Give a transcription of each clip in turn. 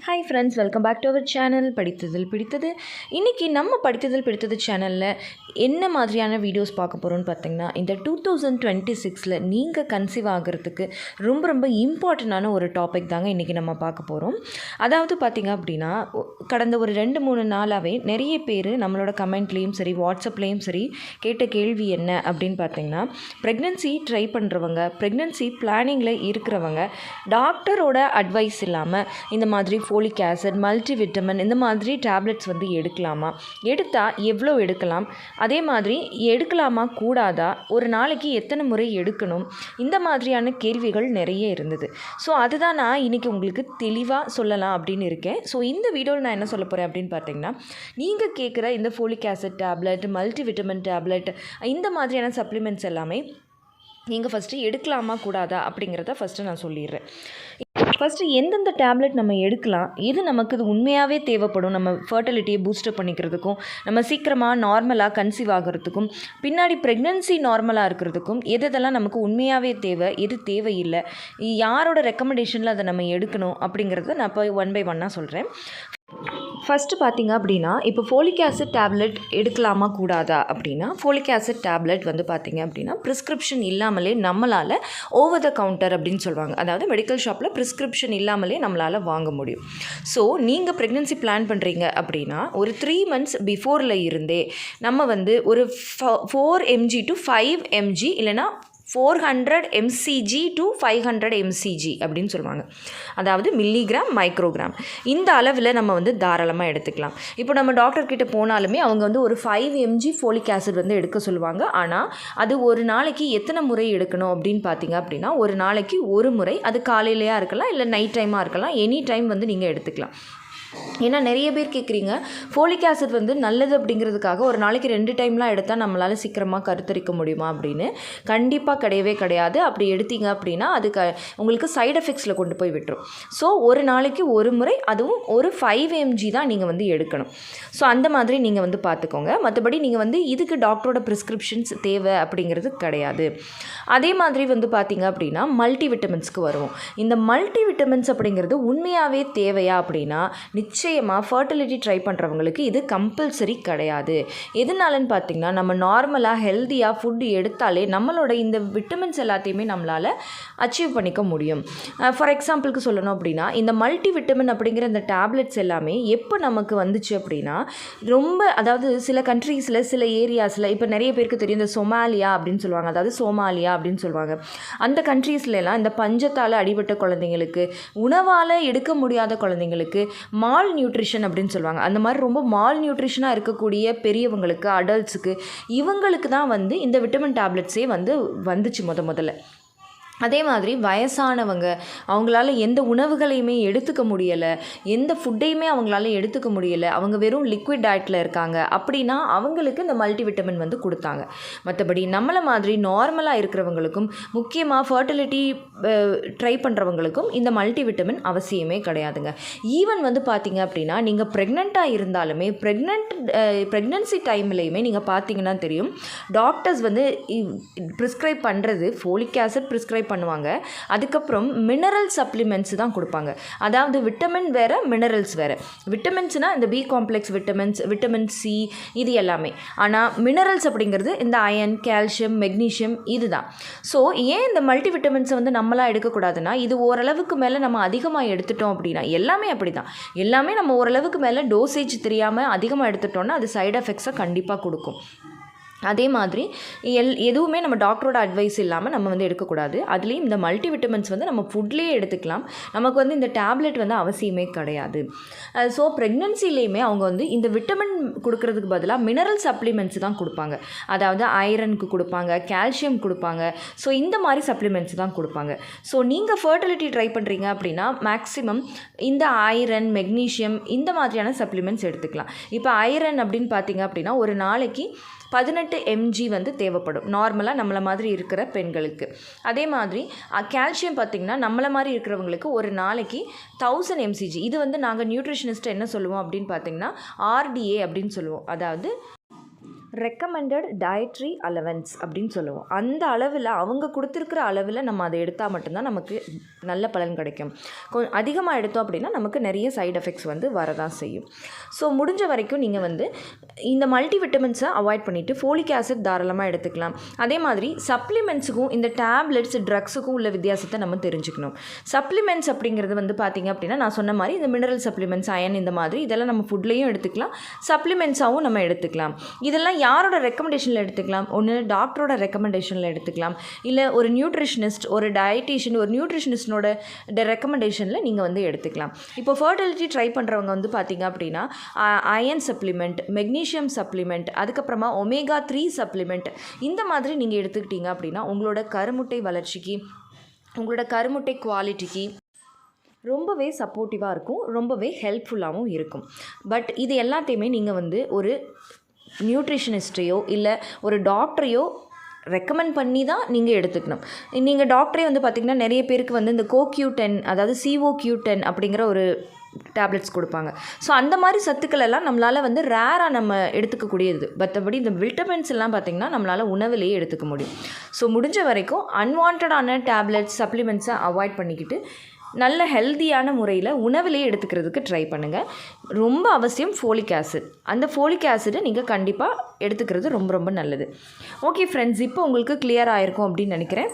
Hi friends, welcome back to our channel படித்ததில் பிடித்தது. இன்றைக்கி நம்ம படித்ததில் பிடித்தது சேனலில் என்ன மாதிரியான வீடியோஸ் பார்க்க போகிறோன்னு பார்த்தீங்கன்னா, இந்த 2026 நீங்கள் கன்சீவ் ஆகிறதுக்கு ரொம்ப இம்பார்ட்டண்டான ஒரு டாபிக் தாங்க இன்றைக்கி நம்ம பார்க்க போகிறோம். அதாவது பார்த்திங்க அப்படின்னா, கடந்த ஒரு 2-3 நாளாகவே நிறைய பேர் நம்மளோட கமெண்ட்லேயும் சரி, வாட்ஸ்அப்லேயும் சரி கேட்ட கேள்வி என்ன அப்படின்னு பார்த்திங்கன்னா, ப்ரெக்னென்சி ட்ரை பண்ணுறவங்க, ப்ரெக்னென்சி பிளானிங்கில் இருக்கிறவங்க டாக்டரோட அட்வைஸ் இல்லாமல் இந்த மாதிரி ஃபோலிக் ஆசிட், மல்டிவிட்டமின் இந்த மாதிரி டேப்லெட்ஸ் வந்து எடுக்கலாமா, எடுத்தால் எவ்வளோ எடுக்கலாம், அதே மாதிரி எடுக்கலாமா கூடாதா, ஒரு நாளைக்கு எத்தனை முறை எடுக்கணும், இந்த மாதிரியான கேள்விகள் நிறைய இருந்தது. ஸோ அதுதான் நான் இன்றைக்கி உங்களுக்கு தெளிவாக சொல்லலாம் அப்படின்னு இருக்கேன். ஸோ இந்த வீடியோவில் நான் என்ன சொல்ல போகிறேன் அப்படின்னு பார்த்தீங்கன்னா, நீங்கள் கேட்குற இந்த folic acid tablet, multivitamin tablet, இந்த மாதிரியான சப்ளிமெண்ட்ஸ் எல்லாமே நீங்கள் ஃபஸ்ட்டு எடுக்கலாமா கூடாதா அப்படிங்கிறத ஃபஸ்ட்டு நான் சொல்லிடுறேன். ஃபஸ்ட்டு எந்தெந்த டேப்லெட் நம்ம எடுக்கலாம், எது நமக்கு இது உண்மையாகவே தேவைப்படும், நம்ம ஃபர்டிலிட்டியை பூஸ்டப் பண்ணிக்கிறதுக்கும், நம்ம சீக்கிரமாக நார்மலாக கன்சீவ் ஆகிறதுக்கும், பின்னாடி ப்ரெக்னென்சி நார்மலாக இருக்கிறதுக்கும் எதெல்லாம் நமக்கு உண்மையாகவே தேவை, எது தேவையில்லை, யாரோட ரெக்கமெண்டேஷனில் அதை நம்ம எடுக்கணும் அப்படிங்கிறத நான் இப்போ 1 by 1 சொல்கிறேன். ஃபஸ்ட்டு பார்த்திங்க அப்படின்னா, இப்போ ஃபோலிக் ஆசிட் டேப்லெட் எடுக்கலாமா கூடாதா அப்படின்னா, ஃபோலிக் ஆசிட் டேப்லெட் வந்து பார்த்திங்க அப்படின்னா ப்ரிஸ்கிரிப்ஷன் இல்லாமலே நம்மளால் ஓவர் த கவுண்டர் அப்படின்னு சொல்லுவாங்க, அதாவது மெடிக்கல் ஷாப்பில் ப்ரிஸ்கிரிப்ஷன் இல்லாமலே நம்மளால் வாங்க முடியும். ஸோ நீங்கள் ப்ரெக்னென்சி பிளான் பண்ணுறீங்க அப்படின்னா, ஒரு 3 months பிஃபோரில் இருந்தே நம்ம வந்து ஒரு 4 mg to 5 mg இல்லைனா 400 mcg to 500 mcg அப்படின்னு சொல்லுவாங்க, அதாவது மில்லிகிராம் மைக்ரோகிராம், இந்த அளவில் நம்ம வந்து தாராளமாக எடுத்துக்கலாம். இப்போ நம்ம டாக்டர்கிட்ட போனாலுமே அவங்க வந்து ஒரு 5 mg ஃபோலிக் ஆசிட் வந்து எடுக்க சொல்லுவாங்க. ஆனால் அது ஒரு நாளைக்கு எத்தனை முறை எடுக்கணும் அப்படின்னு பார்த்தீங்க அப்படின்னா, ஒரு நாளைக்கு ஒரு முறை, அது காலையிலையாக இருக்கலாம் இல்லை நைட் டைமாக இருக்கலாம், எனி டைம் வந்து நீங்கள் எடுத்துக்கலாம். ஏன்னா நிறைய பேர் கேட்குறீங்க, ஃபோலிக் ஆசிட் வந்து நல்லது அப்படிங்கிறதுக்காக ஒரு நாளைக்கு 2 டைம்லாம் எடுத்தால் நம்மளால் சீக்கிரமாக கருத்தரிக்க முடியுமா அப்படின்னு. கண்டிப்பாக கிடையவே கிடையாது. அப்படி எடுத்தீங்க அப்படின்னா அது உங்களுக்கு சைட் எஃபெக்ட்ஸில் கொண்டு போய் விட்டுரும். ஸோ ஒரு நாளைக்கு ஒரு முறை, அதுவும் ஒரு 5 mg தான் நீங்கள் வந்து எடுக்கணும். ஸோ அந்த மாதிரி நீங்கள் வந்து பார்த்துக்கோங்க. மற்றபடி நீங்கள் வந்து இதுக்கு டாக்டரோட ப்ரிஸ்கிரிப்ஷன்ஸ் தேவை அப்படிங்கிறது கிடையாது. அதே மாதிரி வந்து பார்த்திங்க அப்படின்னா, மல்டிவிட்டமின்ஸ்க்கு வருவோம். இந்த மல்டிவிட்டமின்ஸ் அப்படிங்கிறது உண்மையாகவே தேவையா அப்படின்னா, நிச்சயமாக ஃபர்டிலிட்டி ட்ரை பண்ணுறவங்களுக்கு இது கம்பல்சரி கிடையாது. எதனாலன்னு பார்த்திங்கன்னா, நம்ம நார்மலாக ஹெல்த்தியாக ஃபுட்டு எடுத்தாலே நம்மளோட இந்த விட்டமின்ஸ் எல்லாத்தையுமே நம்மளால் அச்சீவ் பண்ணிக்க முடியும். ஃபார் எக்ஸாம்பிளுக்கு சொல்லணும் அப்படின்னா, இந்த மல்டி விட்டமின் அப்படிங்கிற இந்த டேப்லெட்ஸ் எல்லாமே எப்போ நமக்கு வந்துச்சு அப்படின்னா, அதாவது சில கண்ட்ரீஸில், சில ஏரியாஸில், இப்போ நிறைய பேருக்கு தெரியும் இந்த சொமாலியா அப்படின்னு சொல்லுவாங்க, அதாவது சோமாலியா அப்படின்னு சொல்லுவாங்க. அந்த கண்ட்ரீஸ்லாம் இந்த பஞ்சத்தால் அடிபட்ட குழந்தைங்களுக்கு, உணவால் எடுக்க முடியாத குழந்தைங்களுக்கு, மால் நியூட்ரிஷன் அப்படின்னு சொல்லுவாங்க, அந்த மாதிரி ரொம்ப மால் நியூட்ரிஷனாக இருக்கக்கூடிய பெரியவங்களுக்கு, அடல்ட்ஸுக்கு, இவங்களுக்கு தான் வந்து இந்த விட்டமின் டேப்லெட்ஸே வந்துச்சு முதல்ல. அதே மாதிரி வயசானவங்க, அவங்களால எந்த உணவுகளையுமே எடுத்துக்க முடியலை, எந்த ஃபுட்டையுமே அவங்களால எடுத்துக்க முடியலை, அவங்க வெறும் லிக்விட் டயட்டில் இருக்காங்க அப்படின்னா அவங்களுக்கு இந்த மல்டிவிட்டமின் வந்து கொடுத்தாங்க. மற்றபடி நம்மளை மாதிரி நார்மலாக இருக்கிறவங்களுக்கும், முக்கியமாக ஃபர்டிலிட்டி ட்ரை பண்ணுறவங்களுக்கும் இந்த மல்டிவிட்டமின் அவசியமே கிடையாதுங்க. ஈவன் வந்து பார்த்திங்க அப்படின்னா, நீங்கள் ப்ரெக்னெண்ட்டாக இருந்தாலுமே, ப்ரெக்னென்சி டைம்லேயுமே நீங்கள் பார்த்தீங்கன்னா தெரியும், டாக்டர்ஸ் வந்து ப்ரிஸ்கிரைப் பண்ணுறது ஃபோலிக் ஆசிட் ப்ரிஸ்கிரைப் பண்ணுவாங்க. அதுக்கப்புறம் மினரல் சப்ளிமெண்ட்ஸ் தான் கொடுப்பாங்க. அதாவது விட்டமின் வேறு, மினரல்ஸ் வேறு. விட்டமின்ஸ்னால் இந்த B complex vitamins, vitamin C, இது எல்லாமே. ஆனால் மினரல்ஸ் அப்படிங்கிறது இந்த அயன், கால்சியம், மெக்னீஷியம், இதுதான். ஸோ ஏன் இந்த மல்டி விட்டமின்ஸை வந்து நம்மளாக எடுக்கக்கூடாதுன்னா, இது ஓரளவுக்கு மேலே நம்ம அதிகமாக எடுத்துட்டோம் அப்படின்னா, எல்லாமே அப்படி தான், எல்லாமே நம்ம ஓரளவுக்கு மேலே டோசேஜ் தெரியாமல் அதிகமாக எடுத்துட்டோம்னா அது சைடு எஃபெக்ட்ஸை கண்டிப்பாக கொடுக்கும். அதே மாதிரி எதுவுமே நம்ம டாக்டரோட அட்வைஸ் இல்லாமல் நம்ம வந்து எடுக்கக்கூடாது. அதுலேயும் இந்த மல்டிவிட்டமின்ஸ் வந்து நம்ம ஃபுட்லேயே எடுத்துக்கலாம். நமக்கு வந்து இந்த டேப்லெட் வந்து அவசியமே கிடையாது. ஸோ ப்ரெக்னென்சிலேயுமே அவங்க வந்து இந்த விட்டமின் கொடுக்கறதுக்கு பதிலாக மினரல் சப்ளிமெண்ட்ஸ் தான் கொடுப்பாங்க. அதாவது ஐரனுக்கு கொடுப்பாங்க, கால்சியம் கொடுப்பாங்க. ஸோ இந்த மாதிரி சப்ளிமெண்ட்ஸ் தான் கொடுப்பாங்க. ஸோ நீங்கள் ஃபர்டிலிட்டி ட்ரை பண்ணுறீங்க அப்படின்னா மேக்ஸிமம் இந்த ஐரன், மெக்னீஷியம், இந்த மாதிரியான சப்ளிமெண்ட்ஸ் எடுத்துக்கலாம். இப்போ ஐரன் அப்படின்னு பார்த்தீங்க அப்படின்னா, ஒரு நாளைக்கு 18 mg வந்து தேவைப்படும் நார்மலாக நம்மளை மாதிரி இருக்கிற பெண்களுக்கு. அதே மாதிரி கால்சியம் பார்த்திங்கன்னா, நம்மளை மாதிரி இருக்கிறவங்களுக்கு ஒரு நாளைக்கு 1000 mcg. இது வந்து நாங்கள் நியூட்ரிஷனிஸ்ட் என்ன சொல்லுவோம் அப்படின்னு பார்த்திங்கன்னா, RDA அப்படின்னு சொல்லுவோம், அதாவது ரெக்கமெண்டட் டயட்ரி அலவன்ஸ் அப்படின்னு சொல்லுவோம். அந்த அளவில் அவங்க கொடுத்துருக்குற அளவில் நம்ம அதை எடுத்தால் மட்டும்தான் நமக்கு நல்ல பலன் கிடைக்கும். அதிகமாக எடுத்தோம் அப்படின்னா நமக்கு நிறைய சைடு எஃபெக்ட்ஸ் வந்து வரதான் செய்யும். ஸோ முடிஞ்ச வரைக்கும் நீங்கள் வந்து இந்த மல்டி விட்டமின்ஸை அவாய்ட் பண்ணிவிட்டு ஃபோலிக் ஆசிட் தாராளமாக எடுத்துக்கலாம். அதே மாதிரி சப்ளிமெண்ட்ஸுக்கும் இந்த டேப்லெட்ஸ் ட்ரக்ஸுக்கும் உள்ள வித்தியாசத்தை நம்ம தெரிஞ்சுக்கணும். சப்ளிமெண்ட்ஸ் அப்படிங்கிறது வந்து பார்த்திங்க அப்படின்னா நான் சொன்ன மாதிரி இந்த மினரல் சப்ளிமெண்ட்ஸ், அயன், இந்த மாதிரி இதெல்லாம் நம்ம ஃபுட்லேயும் எடுத்துக்கலாம், சப்ளிமெண்ட்ஸாகவும் நம்ம எடுத்துக்கலாம். இதெல்லாம் யாரோட ரெக்கமெண்டேஷனில் எடுத்துக்கலாம்? ஒன்று டாக்டரோட ரெக்கமெண்டேஷனில் எடுத்துக்கலாம், இல்லை ஒரு நியூட்ரிஷனிஸ்ட், ஒரு டயட்டீஷியன், ஒரு நியூட்ரிஷனிஸ்டனோட ரெக்கமெண்டேஷனில் நீங்கள் வந்து எடுத்துக்கலாம். இப்போ ஃபர்டிலிட்டி ட்ரை பண்ணுறவங்க வந்து பார்த்திங்க அப்படின்னா அயன் சப்ளிமெண்ட், மெக்னீஷியம் சப்ளிமெண்ட், அதுக்கப்புறமா ஒமேகா 3 சப்ளிமெண்ட், இந்த மாதிரி நீங்கள் எடுத்துக்கிட்டீங்க அப்படின்னா உங்களோட கருமுட்டை வளர்ச்சிக்கு, உங்களோட கருமுட்டை குவாலிட்டிக்கு ரொம்பவே சப்போர்ட்டிவாக இருக்கும், ரொம்பவே ஹெல்ப்ஃபுல்லாகவும் இருக்கும். பட் இது எல்லாத்தையுமே நீங்கள் வந்து ஒரு நியூட்ரிஷனிஸ்ட்டையோ இல்லை ஒரு டாக்டரையோ ரெக்கமெண்ட் பண்ணி தான் நீங்கள் எடுத்துக்கணும். நீங்கள் டாக்டரே வந்து பார்த்திங்கன்னா நிறைய பேருக்கு வந்து இந்த CoQ10, அதாவது CoQ10 அப்படிங்கிற ஒரு டேப்லெட்ஸ் கொடுப்பாங்க. ஸோ அந்த மாதிரி சத்துக்கள் எல்லாம் நம்மளால் வந்து ரேராக நம்ம எடுத்துக்கக்கூடியது. மற்றபடி இந்த விட்டமின்ஸ் எல்லாம் பார்த்திங்கன்னா நம்மளால் உணவிலேயே எடுத்துக்க முடியும். ஸோ முடிஞ்ச வரைக்கும் அன்வான்டான டேப்லெட்ஸ், சப்ளிமெண்ட்ஸை அவாய்ட் பண்ணிக்கிட்டு நல்ல ஹெல்த்தியான முறையில் உணவிலேயே எடுத்துக்கிறதுக்கு ட்ரை பண்ணுங்கள். ரொம்ப அவசியம் ஃபோலிக் ஆசிட். அந்த ஃபோலிக் ஆசிடை நீங்கள் கண்டிப்பாக எடுத்துக்கிறது ரொம்ப ரொம்ப நல்லது. ஓகே ஃப்ரெண்ட்ஸ், இப்போ உங்களுக்கு கிளியர் ஆகிருக்கும் அப்படின்னு நினைக்கிறேன்.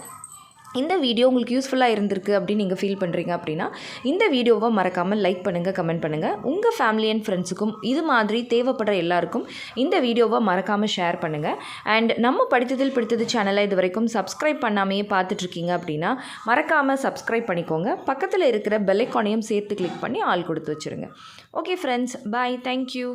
இந்த வீடியோ உங்களுக்கு யூஸ்ஃபுல்லாக இருந்திருக்கு அப்படின்னு நீங்கள் ஃபீல் பண்ணுறீங்க அப்படின்னா இந்த வீடியோவை மறக்காமல் லைக் பண்ணுங்கள், கமெண்ட் பண்ணுங்கள். உங்கள் ஃபேமிலி அண்ட் ஃப்ரெண்ட்ஸுக்கும் இது மாதிரி தேவைப்படுற எல்லாருக்கும் இந்த வீடியோவை மறக்காமல் ஷேர் பண்ணுங்கள். அண்ட் நம்ம படித்ததில் பிடித்தது சேனலை இது வரைக்கும் சப்ஸ்கிரைப் பண்ணாமையே பார்த்துட்ருக்கீங்க அப்படின்னா மறக்காமல் சப்ஸ்கிரைப் பண்ணிக்கோங்க. பக்கத்தில் இருக்கிற பெல் ஐகானையும் சேர்த்து கிளிக் பண்ணி ஆல் கொடுத்து வச்சுருங்க. ஓகே ஃப்ரெண்ட்ஸ், பாய், தேங்க்யூ.